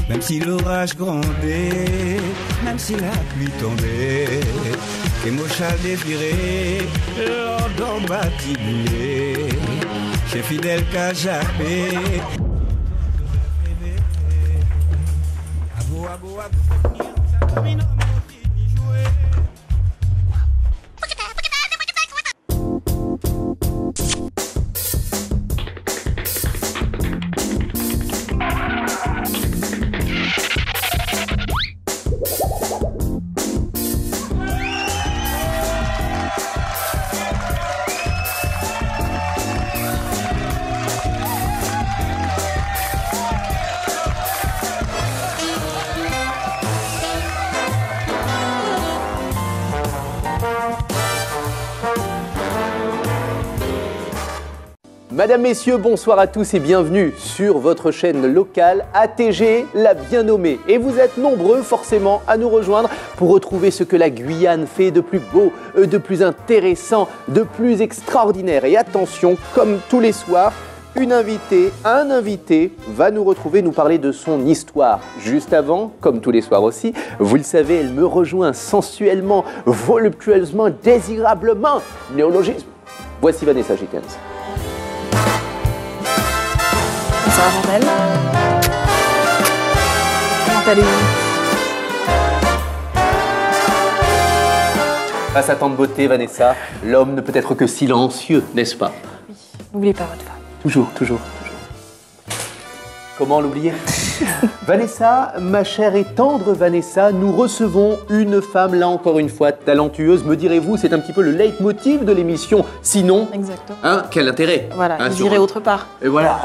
Même si l'orage grondait, même si la pluie tombait, et mon châle déviré, l'ordre batibulé, j'ai fidèle qu'à jamais. Mesdames, Messieurs, bonsoir à tous et bienvenue sur votre chaîne locale ATG, la bien nommée. Et vous êtes nombreux forcément à nous rejoindre pour retrouver ce que la Guyane fait de plus beau, de plus intéressant, de plus extraordinaire. Et attention, comme tous les soirs, un invité va nous retrouver, nous parler de son histoire. Juste avant, comme tous les soirs aussi, vous le savez, elle me rejoint sensuellement, voluptueusement, désirablement. Néologisme. Voici Vanessa Jenkins. Bonsoir Randel. Comment allez-vous? Face à tant de beauté, Vanessa, l'homme ne peut être que silencieux, n'est-ce pas? Oui, n'oubliez pas votre femme. Toujours, toujours, toujours. Comment l'oublier? Vanessa, ma chère et tendre Vanessa, nous recevons une femme, là encore une fois, talentueuse. Me direz-vous, c'est un petit peu le leitmotiv de l'émission. Sinon, exactement. Hein, quel intérêt? Voilà, vous irez autre part. Et voilà,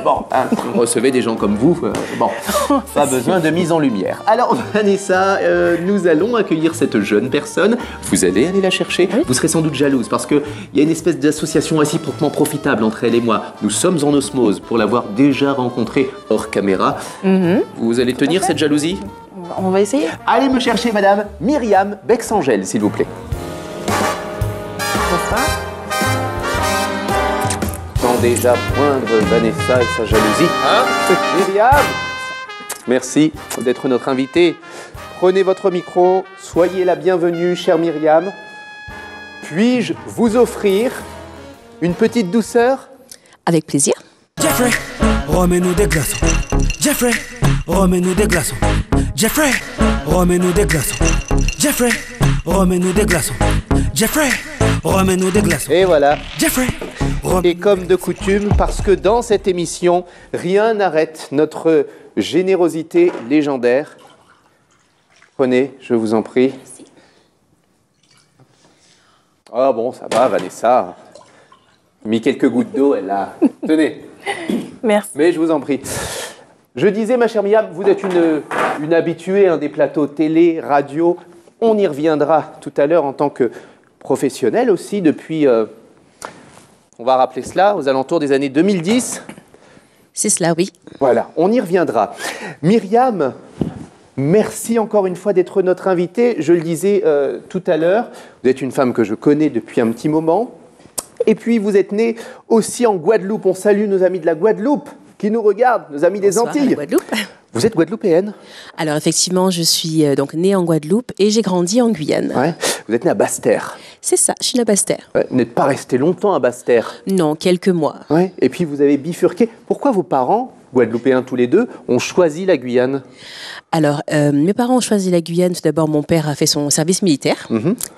bon, hein, vous recevez des gens comme vous, bon, pas besoin de mise en lumière. Alors Vanessa, nous allons accueillir cette jeune personne. Vous allez aller la chercher. Oui. Vous serez sans doute jalouse parce qu'il y a une espèce d'association réciproquement profitable entre elle et moi. Nous sommes en osmose pour l'avoir déjà rencontrée hors caméra. Vous allez tenir cette jalousie? On va essayer. Allez me chercher madame Myriam Bexangel, s'il vous plaît. Bonsoir. Sans déjà poindre Vanessa et sa jalousie. Hein? Myriam! Merci d'être notre invitée. Prenez votre micro, soyez la bienvenue, chère Myriam. Puis-je vous offrir une petite douceur? Avec plaisir. Jeffrey, remets-nous des glaçons. Jeffrey, remets-nous des glaçons. Jeffrey, remets-nous des glaçons. Jeffrey, remets-nous des glaçons. Jeffrey, remets-nous des glaçons. Et voilà. Jeffrey, Et comme de coutume, parce que dans cette émission, rien n'arrête notre générosité légendaire. Prenez, je vous en prie. Merci. Ah bon, ça va, Vanessa. Mis quelques gouttes d'eau, elle a... Tenez. Merci. Mais je vous en prie. Je disais, ma chère Myriam, vous êtes une habituée des plateaux télé, radio. On y reviendra tout à l'heure en tant que professionnelle aussi depuis, on va rappeler cela, aux alentours des années 2010. C'est cela, oui. Voilà, on y reviendra. Myriam, merci encore une fois d'être notre invitée. Je le disais tout à l'heure, vous êtes une femme que je connais depuis un petit moment. Et puis, vous êtes née aussi en Guadeloupe. On salue nos amis de la Guadeloupe qui nous regardent, nos amis des Bonsoir, Antilles. à la Guadeloupe. Vous êtes guadeloupéenne? Alors effectivement, je suis donc née en Guadeloupe et j'ai grandi en Guyane. Ouais. Vous êtes née à Basse-Terre. C'est ça, je suis née à Basse-Terre. Ouais. Vous n'êtes pas resté longtemps à Basse-Terre. Non, quelques mois. Ouais. Et puis, vous avez bifurqué. Pourquoi vos parents, guadeloupéens tous les deux, ont choisi la Guyane? Alors, mes parents ont choisi la Guyane. Tout d'abord, mon père a fait son service militaire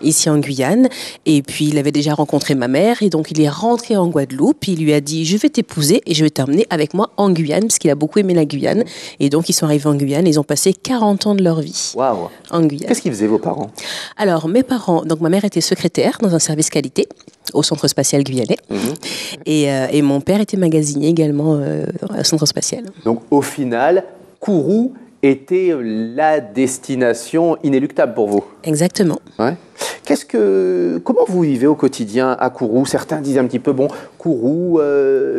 ici en Guyane. Et puis, il avait déjà rencontré ma mère. Et donc, il est rentré en Guadeloupe. Il lui a dit, je vais t'épouser et je vais t'emmener avec moi en Guyane, parce qu'il a beaucoup aimé la Guyane. Et donc, ils sont arrivés en Guyane. Et ils ont passé 40 ans de leur vie en Guyane. Qu'est-ce qu'ils faisaient, vos parents? Alors, mes parents, donc ma mère était secrétaire dans un service qualité au Centre spatial guyanais. Et mon père était magasinier également au Centre spatial. Donc, au final, Kourou était la destination inéluctable pour vous. Exactement. Ouais. Comment vous vivez au quotidien à Kourou? Certains disent un petit peu, bon, Kourou,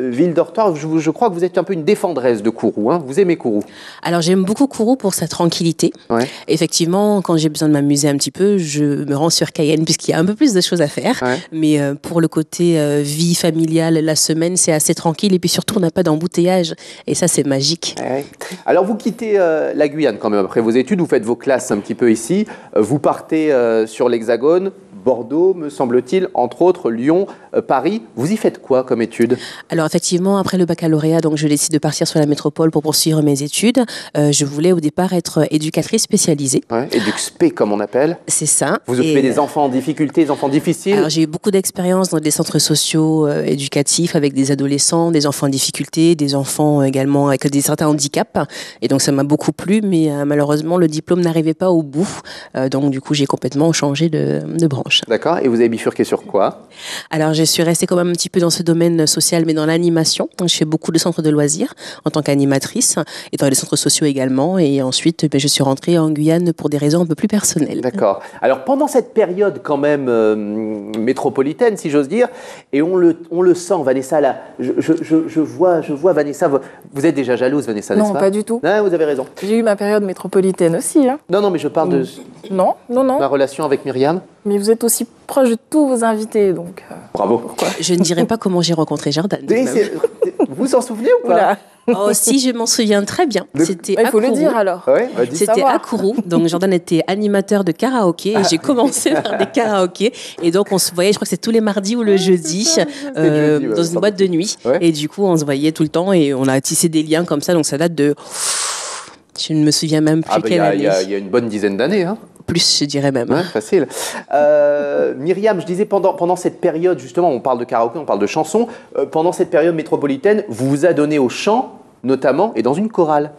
ville dortoir. Je crois que vous êtes un peu une défendresse de Kourou. Hein. Vous aimez Kourou? Alors j'aime beaucoup Kourou pour sa tranquillité. Ouais. Effectivement, quand j'ai besoin de m'amuser un petit peu, je me rends sur Cayenne puisqu'il y a un peu plus de choses à faire. Ouais. Mais pour le côté vie familiale, la semaine, c'est assez tranquille. Et puis surtout, on n'a pas d'embouteillage. Et ça, c'est magique. Ouais. Alors vous quittez la Guyane quand même après vos études. Vous faites vos classes un petit peu ici. Vous partez sur l'Hexagone. Bordeaux, me semble-t-il, entre autres, Lyon, Paris. Vous y faites quoi comme études? Alors effectivement, après le baccalauréat, donc je décide de partir sur la métropole pour poursuivre mes études. Je voulais au départ être éducatrice spécialisée. Ouais, EduxP comme on appelle. C'est ça. Vous occupez des enfants en difficulté, des enfants difficiles? Alors j'ai eu beaucoup d'expérience dans des centres sociaux éducatifs avec des adolescents, des enfants en difficulté, des enfants également avec certains handicaps. Et donc ça m'a beaucoup plu, mais malheureusement le diplôme n'arrivait pas au bout. Donc du coup j'ai complètement changé de branche. D'accord. Et vous avez bifurqué sur quoi? Alors, je suis restée quand même un petit peu dans ce domaine social, mais dans l'animation. Je fais beaucoup de centres de loisirs en tant qu'animatrice et dans les centres sociaux également. Et ensuite, je suis rentrée en Guyane pour des raisons un peu plus personnelles. D'accord. Alors, pendant cette période quand même métropolitaine, si j'ose dire, et on le sent, Vanessa, là, je vois Vanessa, vous êtes déjà jalouse, Vanessa, n'est-ce pas? Non, pas du tout. Non, vous avez raison. J'ai eu ma période métropolitaine aussi. Hein. Non, mais je parle de Non. ma relation avec Myriam. Mais vous êtes aussi proche de tous vos invités, donc... Bravo. Je ne dirais pas comment j'ai rencontré Jordan. Vous vous en souvenez ou pas? Oula. Oh, si, je m'en souviens très bien. C'était Il à faut le Kourou. dire alors. Ouais, dites. C'était savoir. à Kourou, donc Jordan était animateur de karaoké et j'ai commencé par des karaokés et donc on se voyait, je crois que c'est tous les mardis ou le jeudi, le jeudi, ouais, dans une boîte de nuit Ouais. et du coup on se voyait tout le temps et on a tissé des liens comme ça, donc ça date de, je ne me souviens même plus quelle année, il y a une bonne dizaine d'années, hein. plus je dirais même. Ouais, facile. Myriam, je disais pendant cette période, justement, on parle de karaoké, on parle de chansons, pendant cette période métropolitaine, vous vous adonnez au chant, notamment, et dans une chorale.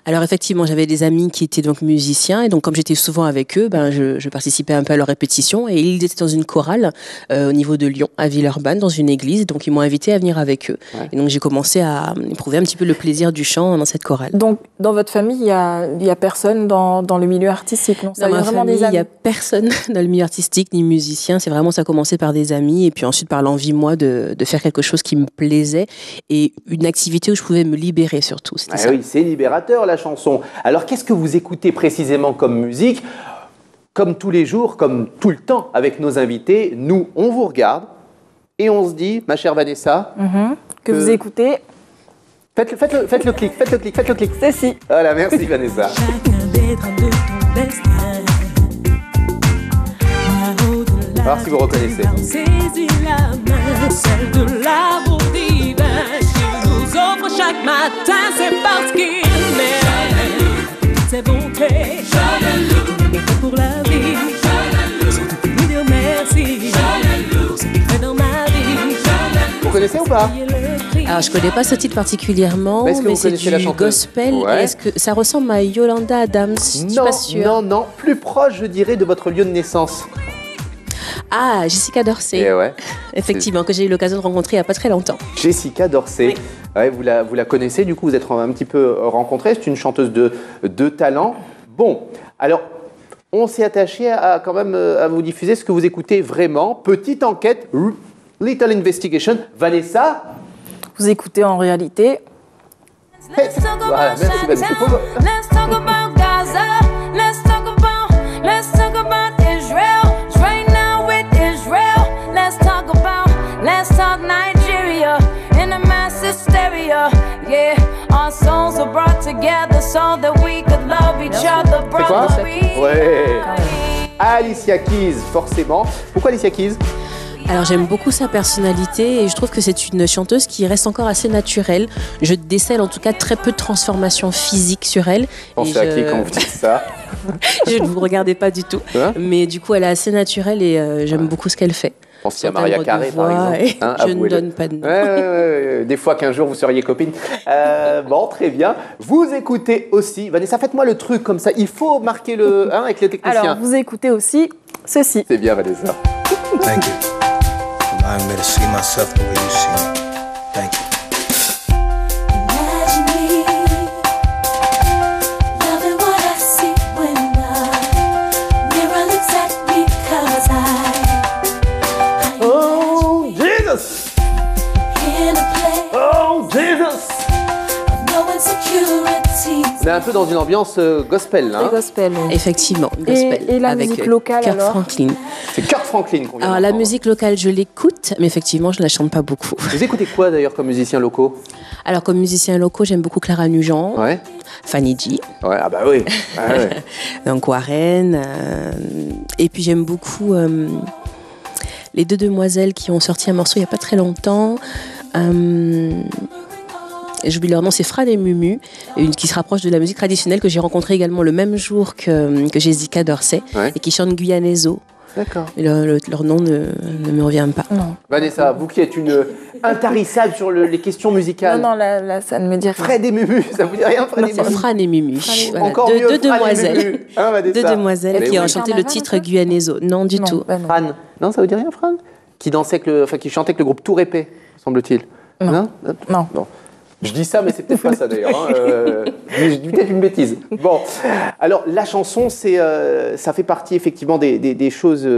Alors effectivement, j'avais des amis qui étaient donc musiciens et donc comme j'étais souvent avec eux, je participais un peu à leurs répétitions et ils étaient dans une chorale au niveau de Lyon, à Villeurbanne, dans une église, donc ils m'ont invité à venir avec eux. Ouais. Et donc j'ai commencé à éprouver un petit peu le plaisir du chant dans cette chorale. Donc, dans votre famille, il y a personne dans le milieu artistique, non? Ça Dans vient ma vraiment famille, des il amis. n'y a personne dans le milieu artistique ni musicien. C'est vraiment, ça a commencé par des amis et puis ensuite par l'envie, moi, de faire quelque chose qui me plaisait et une activité où je pouvais me libérer surtout. C'était ça. Oui, c'est libérateur la chanson. Alors qu'est-ce que vous écoutez précisément comme musique? Comme tous les jours, comme tout le temps avec nos invités, nous, on vous regarde et on se dit, ma chère Vanessa, Que vous écoutez, faites le clic. c'est si. Voilà, merci Vanessa. Chacun des drames de ton destin. On va voir si vous reconnaissez. Saisis la main, celle de l'amour divin qu'il nous offre chaque matin, c'est parce qu'il m'aime. C'est bonté, tout est fait pour la vie. Surtout lui dire merci pour ce qu'il fait dans ma vie. Vous connaissez ou pas? Payez le prix. Alors, je connais pas ce titre particulièrement, Mais est-ce que mais vous c'est connaissez du la chanteuse? gospel. Ouais. Est-ce que ça ressemble à Yolanda Adams? Je suis pas sûre. Non, plus proche, je dirais, de votre lieu de naissance. Ah, Jessica Dorsey. Et ouais, Effectivement, que j'ai eu l'occasion de rencontrer il n'y a pas très longtemps. Jessica Dorsey. Oui. Ouais, vous la connaissez, du coup, vous êtes un petit peu rencontrés. C'est une chanteuse de talent. Bon, alors, on s'est attaché quand même à vous diffuser ce que vous écoutez vraiment. Petite enquête, little investigation. Vanessa. Vous écoutez en réalité. Voilà, merci Vanessa. Let's talk about Gaza. Let's talk about Israel. Right now with Israel. Let's talk Nigeria in a mass hysteria. Yeah, our souls are brought together so that we could love each other, C'est quoi? brother. Ouais. Alicia Keys, forcément. Pourquoi Alicia Keys? Alors j'aime beaucoup sa personnalité et je trouve que c'est une chanteuse qui reste encore assez naturelle. Je décèle en tout cas très peu de transformation physique sur elle. Pensez Et à qui quand vous dites ça? Je ne vous regardais pas du tout. Hein? Mais du coup elle est assez naturelle et j'aime beaucoup ce qu'elle fait. Pensez à Son Maria timbre de Carré, par voix, exemple. Hein, je ne avouez-le. donne pas de nom. Ouais. Des fois qu'un jour vous seriez copine. Bon, très bien. Vous écoutez aussi. Vanessa, faites-moi le truc comme ça. Il faut marquer le avec les techniciens. Alors, vous écoutez aussi ceci. C'est bien, Vanessa. Thank you. Allowing me to see myself the way you see me. Thank you. Imagine me loving what I see when the mirror looks at me 'cause I Oh, Jesus! est un peu dans une ambiance gospel, là. Très Hein. gospel. Oui. Effectivement, gospel. Et la avec musique locale, Kirk alors Franklin. C'est Kirk Franklin qu'on vient Alors la d'entendre. musique locale, je l'écoute, mais effectivement, je ne la chante pas beaucoup. Vous écoutez quoi d'ailleurs comme musiciens locaux? Alors comme musiciens locaux, j'aime beaucoup Clara Nugent, Ouais. Fanny G, Ouais, ah bah oui. Ah ouais. donc Warren, et puis j'aime beaucoup les deux demoiselles qui ont sorti un morceau il n'y a pas très longtemps. J'oublie leur nom, c'est Fran et Mumu, qui se rapproche de la musique traditionnelle que j'ai rencontrée également le même jour que Jessica Dorsey, Ouais. et qui chante Guyanaiso. D'accord. Et leur nom ne me revient pas. Non. Vanessa, vous qui êtes une intarissable sur les questions musicales. Non, là, ça ne me dit rien. Fred et Mumu, ça vous dit rien, Fred et C'est Mumu? Fran et Mumu. Voilà, Encore deux mieux, Fran et demoiselles. Mumu. Hein, Vanessa? Deux demoiselles Mais qui ont oui. chanté le Carnaval, titre ça Guyanaiso. Non, du Non, tout. bah non. Fran. Non, ça vous dit rien, Fran? Qui dansait qui chantait avec le groupe Tour Épée, semble-t-il. Non. Non. Bon. Je dis ça, mais c'est peut-être pas ça d'ailleurs. Hein. Je dis peut-être une bêtise. Bon, alors la chanson, ça fait partie effectivement des choses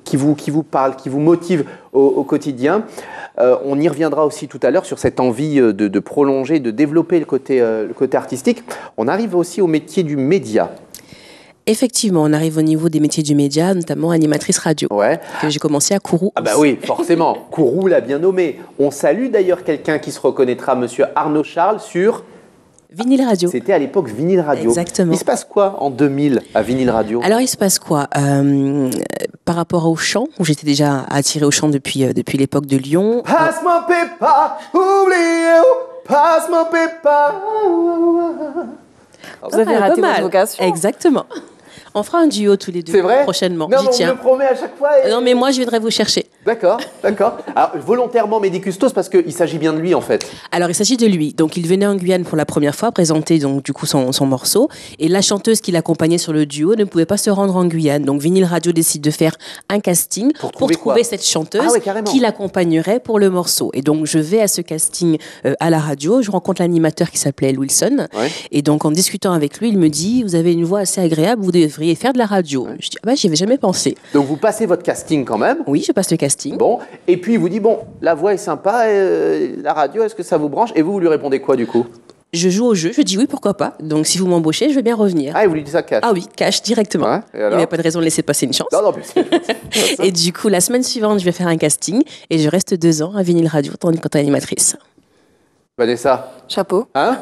qui vous parlent, qui vous motivent au quotidien. On y reviendra aussi tout à l'heure sur cette envie de prolonger, de développer le côté artistique. On arrive aussi au métier du média. Effectivement, on arrive au niveau des métiers du média, notamment animatrice radio, Ouais. que j'ai commencé à Kourou. Ah bah oui, forcément. Kourou l'a bien nommé. On salue d'ailleurs quelqu'un qui se reconnaîtra, monsieur Arnaud Charles, sur... Vinyle Radio. C'était à l'époque Vinyle Radio. Exactement. Il se passe quoi en 2000 à Vinyle Radio? Alors, il se passe quoi par rapport au chant, où j'étais déjà attirée au chant depuis l'époque de Lyon. Passe mon pépa, oubliez, passe mon pépa. Vous avez raté pas votre mal. vocation. Exactement. On fera un duo tous les deux C'est vrai? prochainement. Non, J'y mais on me tiens. le promet à chaque fois. Non, mais moi, je viendrai vous chercher. D'accord. Alors, volontairement Mehdi Custos, parce qu'il s'agit bien de lui, en fait. Alors, il s'agit de lui. Donc, il venait en Guyane pour la première fois, présenter donc du coup son morceau. Et la chanteuse qui l'accompagnait sur le duo ne pouvait pas se rendre en Guyane. Donc, Vinyl Radio décide de faire un casting pour trouver trouver quoi? cette chanteuse Ah ouais, carrément. qui l'accompagnerait pour le morceau. Et donc, je vais à ce casting à la radio. Je rencontre l'animateur qui s'appelait El Wilson. Ouais. Et donc, en discutant avec lui, il me dit, vous avez une voix assez agréable, vous devriez faire de la radio. Je dis, ah bah, j'y avais jamais pensé. Donc, vous passez votre casting quand même. Oui, je passe le casting. Bon. Et puis, il vous dit, bon, la voix est sympa, la radio, est-ce que ça vous branche? Et vous lui répondez quoi, du coup? Je joue au jeu, je dis oui, pourquoi pas. Donc, si vous m'embauchez, je vais bien revenir. Ah, il vous lui dit ça cash. Ah oui, cash directement. Ouais, et alors Il n'y a pas de raison de laisser passer une chance. Non, mais c'est... Et du coup, la semaine suivante, je vais faire un casting et je reste 2 ans à Vinyle Radio en tant qu'animatrice. Vanessa, Chapeau. hein?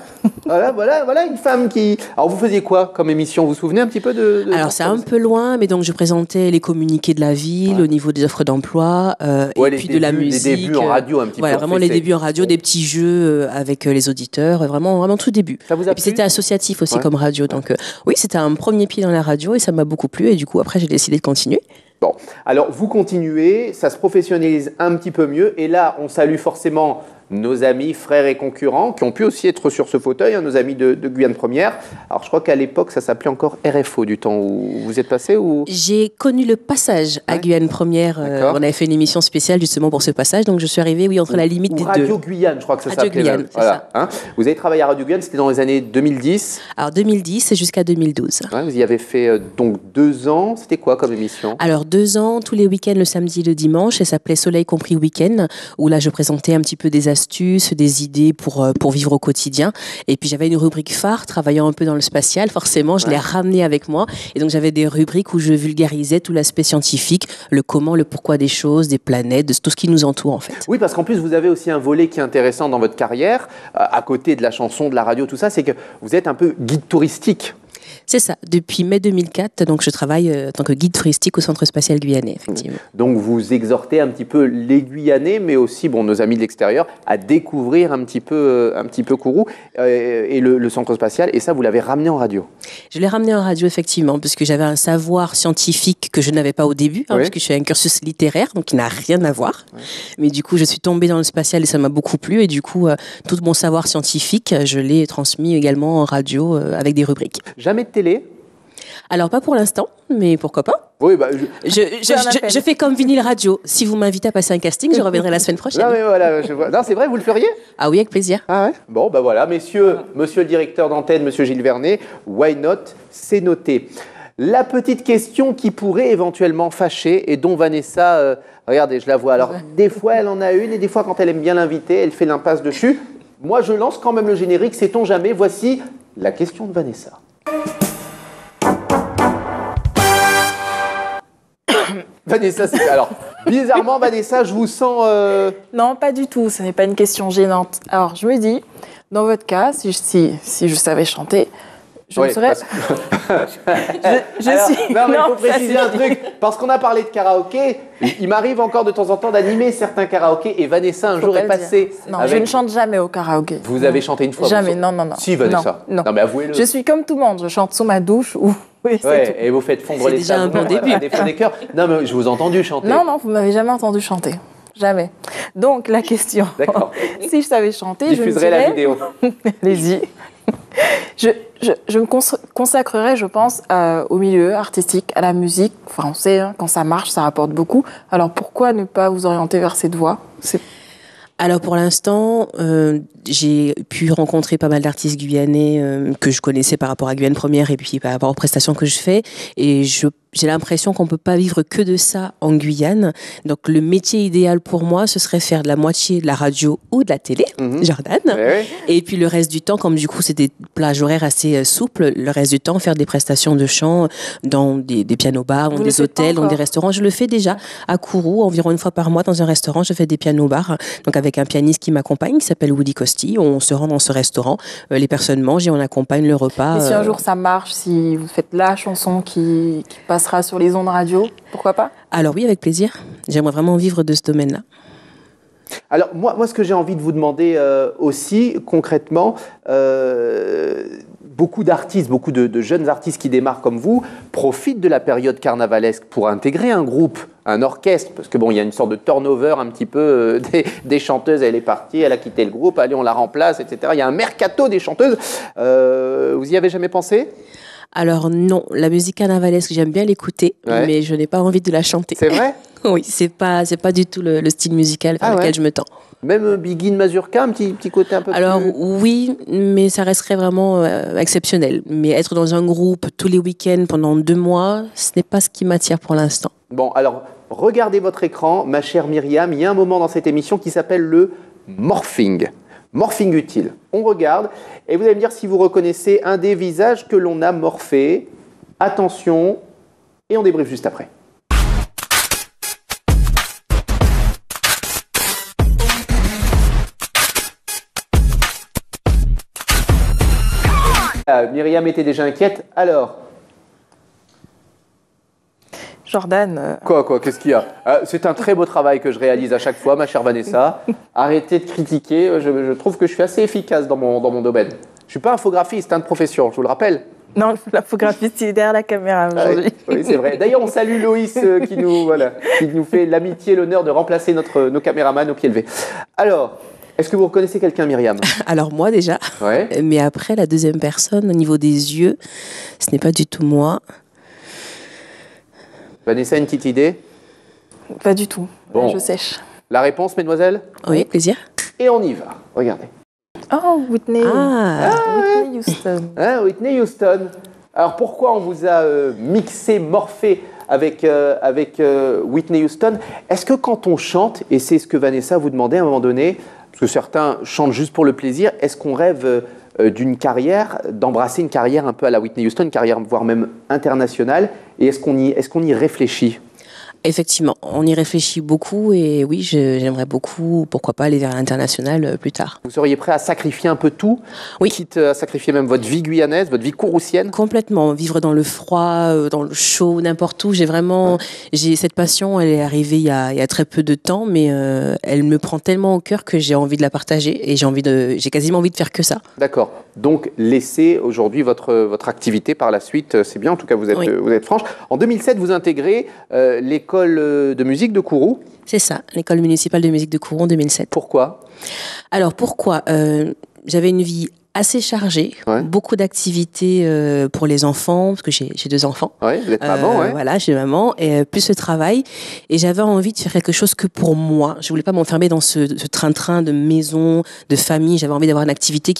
Voilà une femme qui... Alors, vous faisiez quoi comme émission? Vous vous souvenez un petit peu de Alors, c'est un peu loin, mais donc je présentais les communiqués de la ville au niveau des offres d'emploi Ouais, et les puis de la débuts- musique. les débuts en radio un petit peu Voilà, vraiment les reflexés. débuts en radio, des petits jeux avec les auditeurs, vraiment tout début. Ça vous a Et puis plu? c'était associatif aussi Ouais. comme radio. Donc oui, c'était un premier pied dans la radio et ça m'a beaucoup plu. Et du coup, après, j'ai décidé de continuer. Bon, alors vous continuez, ça se professionnalise un petit peu mieux, et là, on salue forcément nos amis, frères et concurrents, qui ont pu aussi être sur ce fauteuil, hein, nos amis de Guyane Première. Alors, je crois qu'à l'époque, ça s'appelait encore RFO, du temps où vous êtes passé, ou... J'ai connu le passage à Ouais. Guyane Première. D'accord. On avait fait une émission spéciale justement pour ce passage. Donc je suis arrivée, oui, entre la limite ou des Radio deux. Guyane, je crois que ça Radio s'appelait. Guyane, même. c'est ça. Hein. Vous avez travaillé à Radio Guyane, c'était dans les années 2010. Alors 2010 jusqu'à 2012. Ouais, vous y avez fait donc 2 ans. C'était quoi comme émission? Alors 2 ans, tous les week-ends, le samedi et le dimanche. Elle s'appelait Soleil compris week-end, où là je présentais un petit peu des astuces, des idées pour vivre au quotidien. Et puis j'avais une rubrique phare, travaillant un peu dans le spatial. Forcément, je l'ai ramenée avec moi. Et donc j'avais des rubriques où je vulgarisais tout l'aspect scientifique, le comment, le pourquoi des choses, des planètes, de tout ce qui nous entoure en fait. Oui, parce qu'en plus, vous avez aussi un volet qui est intéressant dans votre carrière, à côté de la chanson, de la radio, tout ça, c'est que vous êtes un peu guide touristique. C'est ça, depuis mai 2004, donc je travaille en tant que guide touristique au Centre spatial guyanais, effectivement. Donc vous exhortez un petit peu les Guyanais, mais aussi nos amis de l'extérieur, à découvrir un petit peu Kourou et le centre spatial. Et ça, vous l'avez ramené en radio. Je l'ai ramené en radio, effectivement, puisque j'avais un savoir scientifique que je n'avais pas au début, Oui. puisque je suis un cursus littéraire, donc qui n'a rien à voir. Mais du coup, je suis tombée dans le spatial et ça m'a beaucoup plu. Et du coup, tout mon savoir scientifique, je l'ai transmis également en radio avec des rubriques. Jamais de télé? Alors, pas pour l'instant, mais pourquoi pas? Oui, bah... Je fais comme Vinyle Radio. Si vous m'invitez à passer un casting, je reviendrai la semaine prochaine. Non, mais voilà, je vois. Non, c'est vrai, vous le feriez? Ah oui, avec plaisir. Ah ouais? Bon, bah voilà, monsieur le directeur d'antenne, monsieur Gilles Vernet, why not? C'est noté. La petite question qui pourrait éventuellement fâcher et dont Vanessa, regardez, je la vois. Alors, des fois, elle en a une et des fois, quand elle aime bien l'inviter, elle fait l'impasse dessus. Moi, je lance quand même le générique, sait-on jamais. Voici la question de Vanessa. Vanessa, c'est... Alors, bizarrement, Vanessa, je vous sens... Non, pas du tout. Ce n'est pas une question gênante. Alors, je me dis, dans votre cas, si je savais chanter, je ne serais... parce que- Alors, Non, mais il faut préciser un truc. Parce qu'on a parlé de karaoké, il m'arrive encore de temps en temps d'animer certains karaokés. Et Vanessa, un jour, est passée... Non, avec- je ne chante jamais au karaoké. Vous avez chanté une fois Jamais, vous- non. Si, Vanessa. Non. mais avouez-le. Je suis comme tout le monde. Je chante sous ma douche ou... Oui, c'est Ouais, tout. et vous faites fondre C'est les déjà un savons, bon début. des fois des cœurs. Non, mais je vous ai entendu chanter. Non, vous m'avez jamais entendu chanter. Jamais. Donc, la question. D'accord. Si je savais chanter, je me Diffuserai la dirais... vidéo. Allez-y. Je me consacrerai, je pense, au milieu artistique, à la musique. Enfin, on sait, hein, quand ça marche, ça rapporte beaucoup. Alors, pourquoi ne pas vous orienter vers cette voie? Alors pour l'instant, j'ai pu rencontrer pas mal d'artistes guyanais que je connaissais par rapport à Guyane Première et puis par rapport aux prestations que je fais. Et j'ai l'impression qu'on peut pas vivre que de ça en Guyane. Donc le métier idéal pour moi, ce serait faire de la moitié de la radio ou de la télé, Jordan. Ouais. Et puis le reste du temps, comme du coup c'est des plages horaires assez souples, le reste du temps faire des prestations de chant dans des pianos-bars, dans Vous le des faites pas hôtels, dans encore? des restaurants. Je le fais déjà à Kourou, environ une fois par mois dans un restaurant. Je fais des pianos-bars, donc avec un pianiste qui m'accompagne, qui s'appelle Woody Costi. On se rend dans ce restaurant, les personnes mangent et on accompagne le repas. Et si un jour ça marche, si vous faites la chanson qui passera sur les ondes radio, pourquoi pas? Alors oui, avec plaisir. J'aimerais vraiment vivre de ce domaine-là. Alors, moi, ce que j'ai envie de vous demander aussi, concrètement, beaucoup d'artistes, beaucoup de jeunes artistes qui démarrent comme vous, profitent de la période carnavalesque pour intégrer un groupe, un orchestre, parce que bon, il y a une sorte de turnover un petit peu des chanteuses, elle est partie, elle a quitté le groupe, allez, on la remplace, etc. Il y a un mercato des chanteuses. Vous y avez jamais pensé? Alors non, la musique carnavalesque, j'aime bien l'écouter, Ouais. mais je n'ai pas envie de la chanter. C'est vrai? Oui, c'est pas du tout le style musical vers Ah lequel ouais. je me tends. Même Biguine Mazurka, un petit côté un peu Alors plus... oui, mais ça resterait vraiment exceptionnel. Mais être dans un groupe tous les week-ends pendant 2 mois, ce n'est pas ce qui m'attire pour l'instant. Bon, alors, regardez votre écran, ma chère Myriam. Il y a un moment dans cette émission qui s'appelle le morphing. Morphing utile. On regarde et vous allez me dire si vous reconnaissez un des visages que l'on a morphé. Attention, et on débriefe juste après. Myriam était déjà inquiète. Alors, Jordan, Quoi, qu'est-ce qu'il y a? C'est un très beau travail que je réalise à chaque fois, ma chère Vanessa. Arrêtez de critiquer, je trouve que je suis assez efficace dans mon domaine. Je ne suis pas infographiste, de profession, je vous le rappelle. non, la photographie, est derrière la caméra aujourd'hui. Oui, c'est vrai. D'ailleurs, on salue Loïs qui nous fait l'amitié et l'honneur de remplacer nos caméramans au pied levé. Alors, est-ce que vous reconnaissez quelqu'un, Myriam? Alors moi déjà, Ouais. mais après la deuxième personne, au niveau des yeux, ce n'est pas du tout moi. Vanessa, une petite idée? Pas du tout. Bon. Je sèche. La réponse, mesdemoiselles? Oui, plaisir. Et on y va. Regardez. Oh, Whitney. Ah, Whitney Houston. Hein, Whitney Houston. Alors pourquoi on vous a mixé, morphé avec Whitney Houston? Est-ce que quand on chante, et c'est ce que Vanessa vous demandait à un moment donné, parce que certains chantent juste pour le plaisir, est-ce qu'on rêve d'une carrière, d'embrasser une carrière un peu à la Whitney Houston, une carrière voire même internationale, et est-ce qu'on y réfléchit? effectivement, on y réfléchit beaucoup et oui, j'aimerais beaucoup, pourquoi pas, aller vers l'international plus tard. Vous seriez prêt à sacrifier un peu tout? Oui. Quitte à sacrifier même votre vie guyanaise, votre vie kouroussienne? Complètement, vivre dans le froid, dans le chaud, n'importe où. J'ai cette passion, elle est arrivée il y a très peu de temps, mais elle me prend tellement au cœur que j'ai envie de la partager et j'ai quasiment envie de faire que ça. D'accord. Donc, laissez aujourd'hui votre activité par la suite. C'est bien, en tout cas, vous êtes franche. En 2007, vous intégrez l'école de musique de Kourou. C'est ça, l'école municipale de musique de Kourou en 2007. Pourquoi? Alors pourquoi j'avais une vie assez chargée, Ouais. beaucoup d'activités pour les enfants, parce que j'ai 2 enfants. Ouais, vous êtes maman, ouais. Voilà, j'ai maman, et plus le travail. Et j'avais envie de faire quelque chose que pour moi. Je voulais pas m'enfermer dans ce train-train de maison, de famille. J'avais envie d'avoir une activité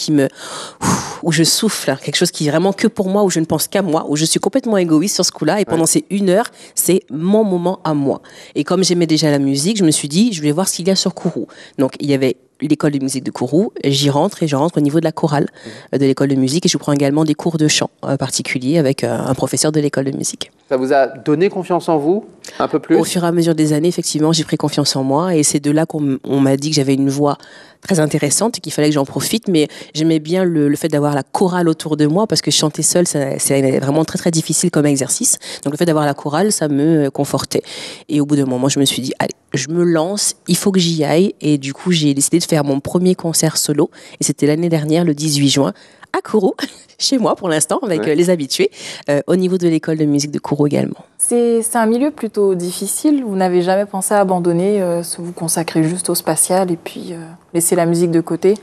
où je souffle, quelque chose qui est vraiment que pour moi, où je ne pense qu'à moi, où je suis complètement égoïste sur ce coup-là. Et pendant ces 1 heure, c'est mon moment à moi. Et comme j'aimais déjà la musique, je me suis dit, je voulais voir ce qu'il y a sur Kourou. Donc, il y avait l'école de musique de Kourou, j'y rentre et je rentre au niveau de la chorale de l'école de musique et je prends également des cours de chant particuliers avec un professeur de l'école de musique. Ça vous a donné confiance en vous un peu plus? Au fur et à mesure des années, effectivement, j'ai pris confiance en moi et c'est de là qu'on m'a dit que j'avais une voix très intéressante et qu'il fallait que j'en profite, mais j'aimais bien le fait d'avoir la chorale autour de moi parce que chanter seule, c'est vraiment très très difficile comme exercice. Donc le fait d'avoir la chorale, ça me confortait. Et au bout d'un moment, je me suis dit, allez, je me lance, il faut que j'y aille. Et du coup, j'ai décidé de faire mon premier concert solo et c'était l'année dernière, le 18 juin, à Kourou, chez moi pour l'instant, avec les habitués, au niveau de l'école de musique de Kourou également. C'est un milieu plutôt difficile. Vous n'avez jamais pensé à abandonner, vous consacrer juste au spatial et puis laisser la musique de côté?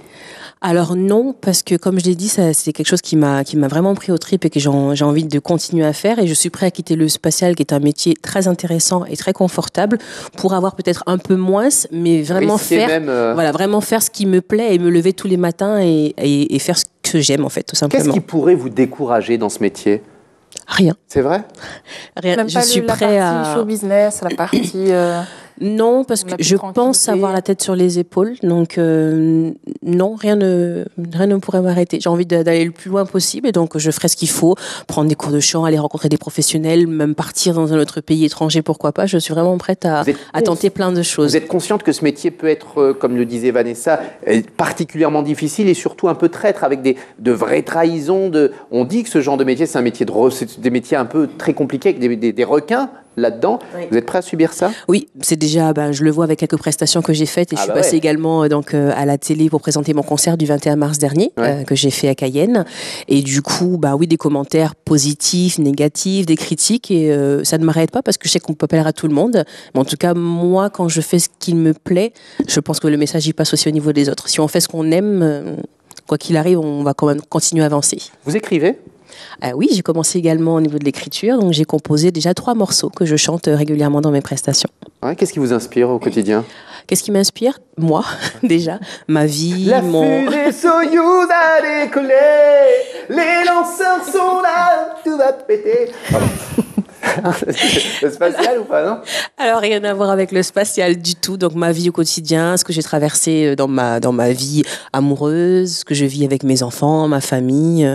Alors non, parce que comme je l'ai dit, c'est quelque chose qui m'a vraiment pris aux tripes et que j'ai envie de continuer à faire. Et je suis prêt à quitter le spatial, qui est un métier très intéressant et très confortable, pour avoir peut-être un peu moins, mais vraiment vraiment faire ce qui me plaît et me lever tous les matins et faire ce que j'aime en fait, tout simplement. Qu'est-ce qui pourrait vous décourager dans ce métier? Rien. C'est vrai? Rien. Même Je suis prêt la partie show business, la partie... Non, parce que je pense avoir la tête sur les épaules. Donc, non, rien ne pourrait m'arrêter. J'ai envie d'aller le plus loin possible et donc je ferai ce qu'il faut. Prendre des cours de chant, aller rencontrer des professionnels, même partir dans un autre pays étranger, pourquoi pas. Je suis vraiment prête à tenter plein de choses. Vous êtes consciente que ce métier peut être, comme le disait Vanessa, particulièrement difficile et surtout un peu traître avec de vraies trahisons. On dit que ce genre de métier, c'est un métier c'est des métiers un peu très compliqués avec des requins là-dedans. Oui. Vous êtes prêt à subir ça? Oui, c'est déjà, je le vois avec quelques prestations que j'ai faites et je suis passée également à la télé pour présenter mon concert du 21 mars dernier que j'ai fait à Cayenne. Et du coup, oui, des commentaires positifs, négatifs, des critiques et ça ne m'arrête pas parce que je sais qu'on peut pas plaire à tout le monde. Mais en tout cas, moi, quand je fais ce qui me plaît, je pense que le message y passe aussi au niveau des autres. Si on fait ce qu'on aime, quoi qu'il arrive, on va quand même continuer à avancer. Vous écrivez? Oui, j'ai commencé également au niveau de l'écriture, donc j'ai composé déjà 3 morceaux que je chante régulièrement dans mes prestations. Ouais, qu'est-ce qui vous inspire au quotidien? Qu'est-ce qui m'inspire? Moi, déjà, ma vie, La fusée Soyouz a décollé, les lanceurs sont là, tout va péter. Pardon. Le spatial ou pas, non? Alors, rien à voir avec le spatial du tout. Donc, ma vie au quotidien, ce que j'ai traversé dans ma vie amoureuse, ce que je vis avec mes enfants, ma famille.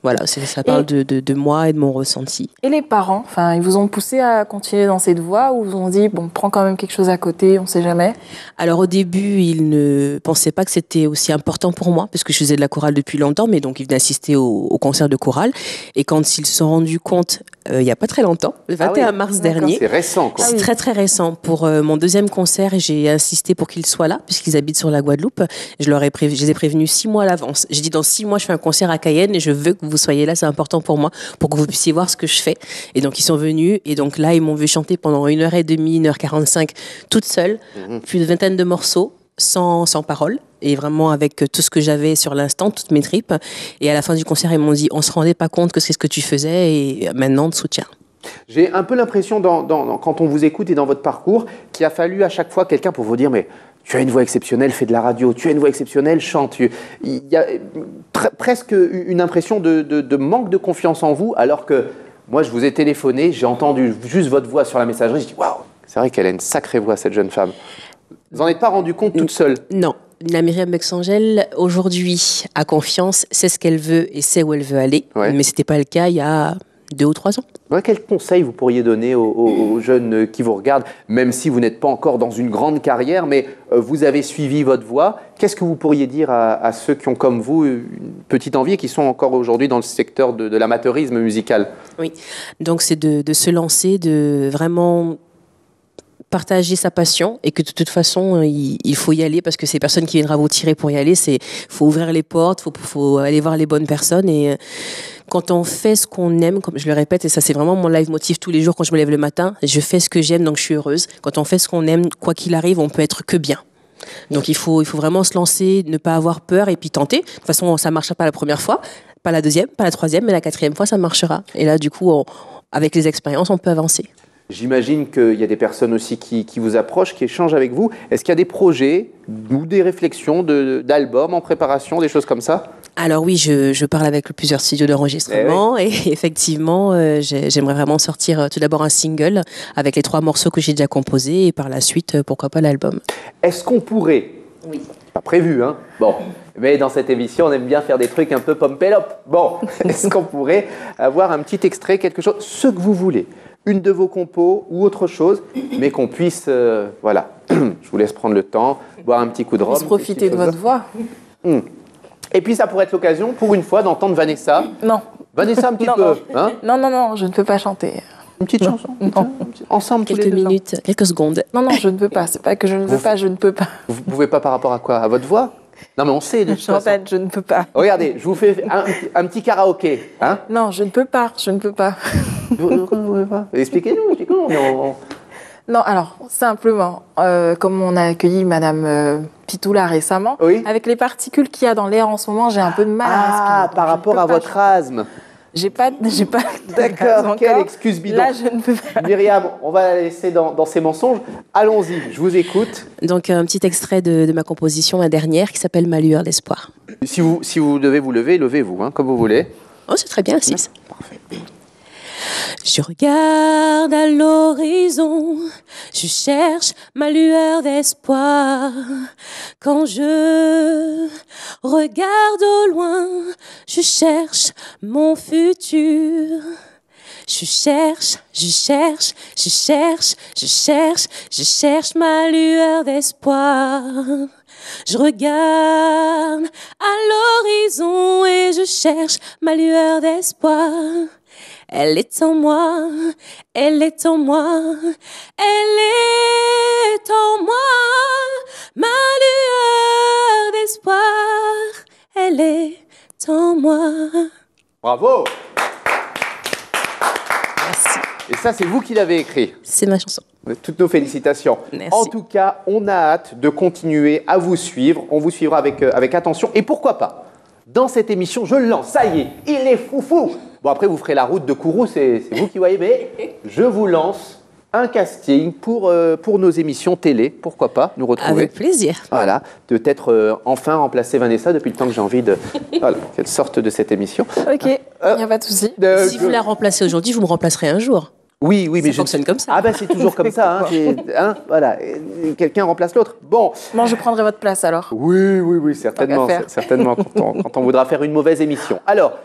Voilà, ça parle de moi et de mon ressenti. Et les parents, ils vous ont poussé à continuer dans cette voie ou vous ont dit, prends quand même quelque chose à côté, on sait jamais? Alors, au début, ils ne pensaient pas que c'était aussi important pour moi, parce que je faisais de la chorale depuis longtemps, mais donc ils venaient assister au concert de chorale. Et quand ils se sont rendus compte, il n'y a pas très longtemps, le 21 mars dernier. C'est récent, quoi. C'est très très récent. Pour mon deuxième concert, j'ai insisté pour qu'ils soient là, puisqu'ils habitent sur la Guadeloupe. Je les ai prévenus 6 mois à l'avance. J'ai dit, dans 6 mois, je fais un concert à Cayenne et je veux que vous soyez là, c'est important pour moi, pour que vous puissiez voir ce que je fais. Et donc, ils sont venus et donc là, ils m'ont vu chanter pendant 1h30, 1h45, toute seule, plus de vingtaine de morceaux. Sans parole et vraiment avec tout ce que j'avais sur l'instant, toutes mes tripes. Et à la fin du concert, ils m'ont dit, on se rendait pas compte que c'est ce que tu faisais et maintenant on te soutient. J'ai un peu l'impression, quand on vous écoute et dans votre parcours, qu'il a fallu à chaque fois quelqu'un pour vous dire, mais tu as une voix exceptionnelle, fais de la radio, tu as une voix exceptionnelle, chante. Il y a presque une impression de manque de confiance en vous, alors que moi, je vous ai téléphoné, j'ai entendu juste votre voix sur la messagerie, je dis, waouh, c'est vrai qu'elle a une sacrée voix, cette jeune femme. Vous n'en êtes pas rendu compte toute seule? Non. La Myriam Bexangel, aujourd'hui, a confiance, sait ce qu'elle veut et sait où elle veut aller. Ouais. Mais ce n'était pas le cas il y a 2 ou 3 ans. Ouais, quel conseil vous pourriez donner aux jeunes qui vous regardent, même si vous n'êtes pas encore dans une grande carrière, mais vous avez suivi votre voie? Qu'est-ce que vous pourriez dire à ceux qui ont, comme vous, une petite envie et qui sont encore aujourd'hui dans le secteur de l'amateurisme musical? Oui, donc c'est de se lancer, de vraiment partager sa passion et que de toute façon il faut y aller parce que c'est personne qui viendra vous tirer pour y aller. Faut ouvrir les portes, faut aller voir les bonnes personnes et quand on fait ce qu'on aime, comme je le répète, et ça c'est vraiment mon leitmotiv tous les jours quand je me lève le matin, je fais ce que j'aime donc je suis heureuse. Quand on fait ce qu'on aime, quoi qu'il arrive, on peut être que bien. Donc il faut vraiment se lancer, ne pas avoir peur et puis tenter. De toute façon ça marchera pas la première fois, pas la deuxième, pas la troisième, mais la 4e fois ça marchera. Et là du coup avec les expériences on peut avancer. J'imagine qu'il y a des personnes aussi qui vous approchent, qui échangent avec vous. Est-ce qu'il y a des projets ou des réflexions d'albums en préparation, des choses comme ça? Alors oui, je parle avec plusieurs studios d'enregistrement et effectivement, j'aimerais vraiment sortir tout d'abord un single avec les 3 morceaux que j'ai déjà composés et par la suite, pourquoi pas l'album. Est-ce qu'on pourrait, Pas prévu, hein. Bon, mais dans cette émission, on aime bien faire des trucs un peu pompélop. Bon, est-ce qu'on pourrait avoir un petit extrait, quelque chose, ce que vous voulez, une de vos compos ou autre chose, mais qu'on puisse, voilà, je vous laisse prendre le temps, boire un petit coup de rhum. Profiter de votre voix. Et puis ça pourrait être l'occasion, pour une fois, d'entendre Vanessa. Non. Vanessa un petit Non, peu, non. hein. Non, je ne peux pas chanter. Une petite chanson. Non. Ensemble, tous les Quelques deux, non. minutes, quelques secondes. Non, je ne peux pas. C'est pas que je ne veux pas, je ne peux pas. Vous pouvez pas par rapport à quoi? À votre voix? Non, mais on sait de toute façon. Chantal, je ne peux pas. Regardez, je vous fais un petit karaoké, hein. Non, je ne peux pas. Vous pouvez pas. Expliquez-nous, Non, alors, simplement, comme on a accueilli Madame Pitoula récemment, Oui. avec les particules qu'il y a dans l'air en ce moment, j'ai un peu de mal à respirer. Ah, donc par je ne rapport peux à pas votre chanter. asthme. J'ai pas D'accord, quelle excuse bidon. Là, je ne peux pas. Myriam, on va la laisser dans ses mensonges. Allons-y, je vous écoute. Donc un petit extrait de ma composition, la dernière, qui s'appelle Ma lueur d'espoir. Si vous devez vous lever, levez-vous, hein, comme vous voulez. Oh, c'est très bien, 6. Je regarde à l'horizon, je cherche ma lueur d'espoir. Quand je regarde au loin, je cherche mon futur. Je cherche ma lueur d'espoir. Je regarde à l'horizon et je cherche ma lueur d'espoir. Elle est en moi, elle est en moi, elle est en moi, ma lueur d'espoir, elle est en moi. Bravo. Merci. Et ça, c'est vous qui l'avez écrit. C'est ma chanson. Toutes nos félicitations. Merci. En tout cas, on a hâte de continuer à vous suivre. On vous suivra avec attention. Et pourquoi pas, dans cette émission, je le lance. Ça y est, il est foufou. Bon, après, vous ferez la route de Kourou, c'est vous qui voyez. Mais je vous lance un casting pour nos émissions télé. Pourquoi pas nous retrouver. Avec plaisir. Voilà, peut-être enfin remplacer Vanessa depuis le temps que j'ai envie de... Voilà, qu'elle sorte de cette émission. Ok, il n'y a pas de souci. Si vous la remplacez aujourd'hui, vous me remplacerez un jour. Oui, mais Ça fonctionne comme ça. Ah ben c'est toujours comme ça, voilà, quelqu'un remplace l'autre. Bon. Bon, je prendrai votre place alors. Oui, certainement, Tant qu'à faire. certainement quand on voudra faire une mauvaise émission. Alors,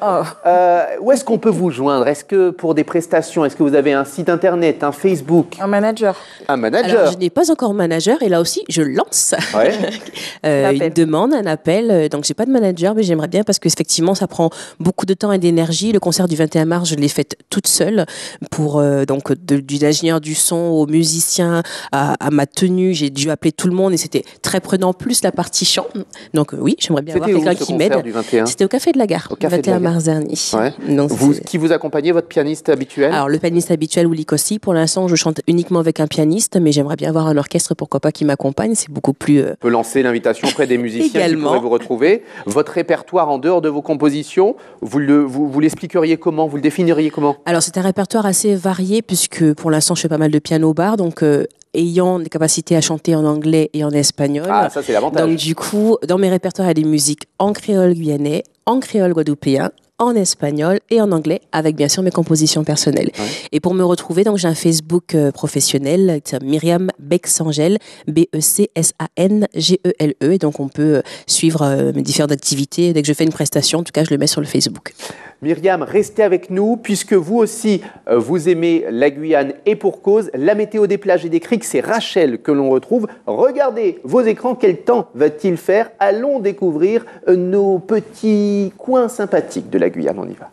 où est-ce qu'on peut vous joindre? Est-ce que pour des prestations, est-ce que vous avez un site internet, un Facebook, Un manager. un manager? Alors, je n'ai pas encore manager et là aussi, je lance Ouais. une demande, un appel. Donc, j'ai pas de manager, mais j'aimerais bien parce qu'effectivement, ça prend beaucoup de temps et d'énergie. Le concert du 21 mars, je l'ai fait toute seule pour donc du ingénieur du son au musicien à ma tenue. J'ai dû appeler tout le monde et c'était très prenant, plus la partie chant. Donc, oui, j'aimerais bien avoir C'était où, quelqu'un ce qui concert m'aide. du 21? C'était au Café de la Gare, Au le Café de la 21 Gare. mars dernier. Ouais. Donc, Qui vous accompagnez, votre pianiste habituel? alors, le pianiste habituel, Willy Kossi, pour l'instant, je chante uniquement avec un pianiste, mais j'aimerais bien avoir un orchestre, pourquoi pas, qui m'accompagne. C'est beaucoup plus... On peut lancer l'invitation auprès des musiciens qui Également. pourraient vous retrouver. Votre répertoire en dehors de vos compositions, vous l'expliqueriez comment? Vous le définiriez comment? Alors, c'est un répertoire assez varié, puisque pour l'instant, je fais pas mal de piano-bar, donc ayant des capacités à chanter en anglais et en espagnol. Ah, ça c'est l'avantage. Donc, du coup, dans mes répertoires, il y a des musiques en créole guyanais, en créole guadeloupéen, en espagnol et en anglais, avec bien sûr mes compositions personnelles. Ouais. Et pour me retrouver, donc j'ai un Facebook professionnel, c'est Myriam Becsangel, Becsangele, et donc on peut suivre mes différentes activités. Dès que je fais une prestation, en tout cas, je le mets sur le Facebook. Myriam, restez avec nous, puisque vous aussi, vous aimez la Guyane et pour cause. La météo des plages et des criques, c'est Rachel que l'on retrouve. Regardez vos écrans, quel temps va-t-il faire? Allons découvrir nos petits coins sympathiques de la Guyane, on y va.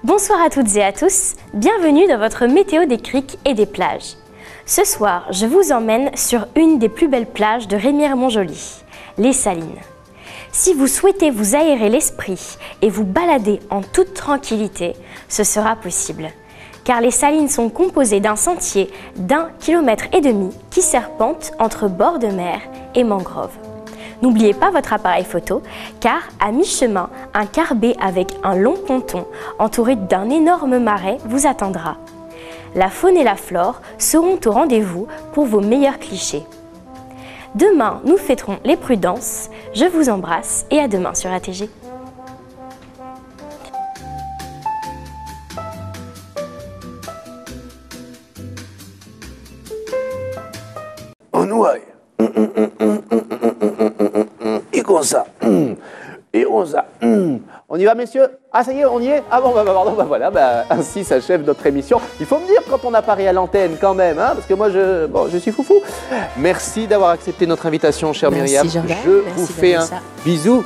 Bonsoir à toutes et à tous, bienvenue dans votre météo des criques et des plages. Ce soir, je vous emmène sur une des plus belles plages de Remire-Montjoly, les Salines. Si vous souhaitez vous aérer l'esprit et vous balader en toute tranquillité, ce sera possible. Car les Salines sont composées d'un sentier d'1,5 km qui serpente entre bord de mer et mangroves. N'oubliez pas votre appareil photo, car à mi-chemin, un carbet avec un long ponton entouré d'un énorme marais vous attendra. La faune et la flore seront au rendez-vous pour vos meilleurs clichés. Demain, nous fêterons les prudences. Je vous embrasse et à demain sur ATG. ça. Et on ça. On y va, messieurs? Ah, ça y est, on y est? Ah bon, pardon, voilà, ainsi s'achève notre émission. Il faut me dire quand on apparaît à l'antenne quand même, hein, parce que moi, je suis foufou. Merci d'avoir accepté notre invitation, chère Myriam. Jordan. Je Merci, vous fais un Vanessa. bisou.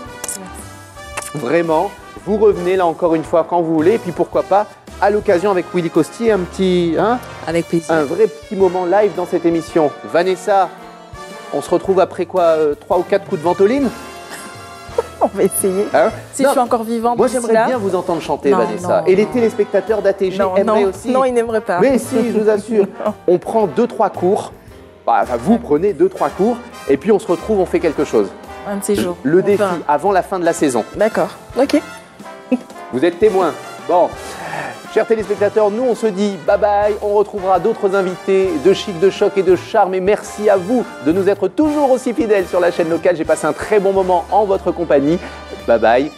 Vraiment, vous revenez là encore une fois quand vous voulez, et puis pourquoi pas, à l'occasion avec Willy Costi, un petit, Avec plaisir. un vrai petit moment live dans cette émission. Vanessa, on se retrouve après quoi, 3 ou 4 coups de ventoline? On va essayer. Hein? Si Non, je suis encore vivante. Moi, d'ici j'aimerais là. bien vous entendre chanter, Non, Vanessa. non, Et les non. téléspectateurs d'ATG Non, aimeraient non, aussi. non, ils n'aimeraient pas. Mais si, je vous assure. On prend 2-3 cours. Enfin, vous prenez 2-3 cours. Et puis, on se retrouve, on fait quelque chose. Un de ces jours. Le On défi verra. avant la fin de la saison. D'accord. Ok. Vous êtes témoins. Bon. Chers téléspectateurs, nous on se dit bye bye, on retrouvera d'autres invités de chic, de choc et de charme et merci à vous de nous être toujours aussi fidèles sur la chaîne locale. J'ai passé un très bon moment en votre compagnie. Bye bye,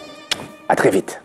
à très vite.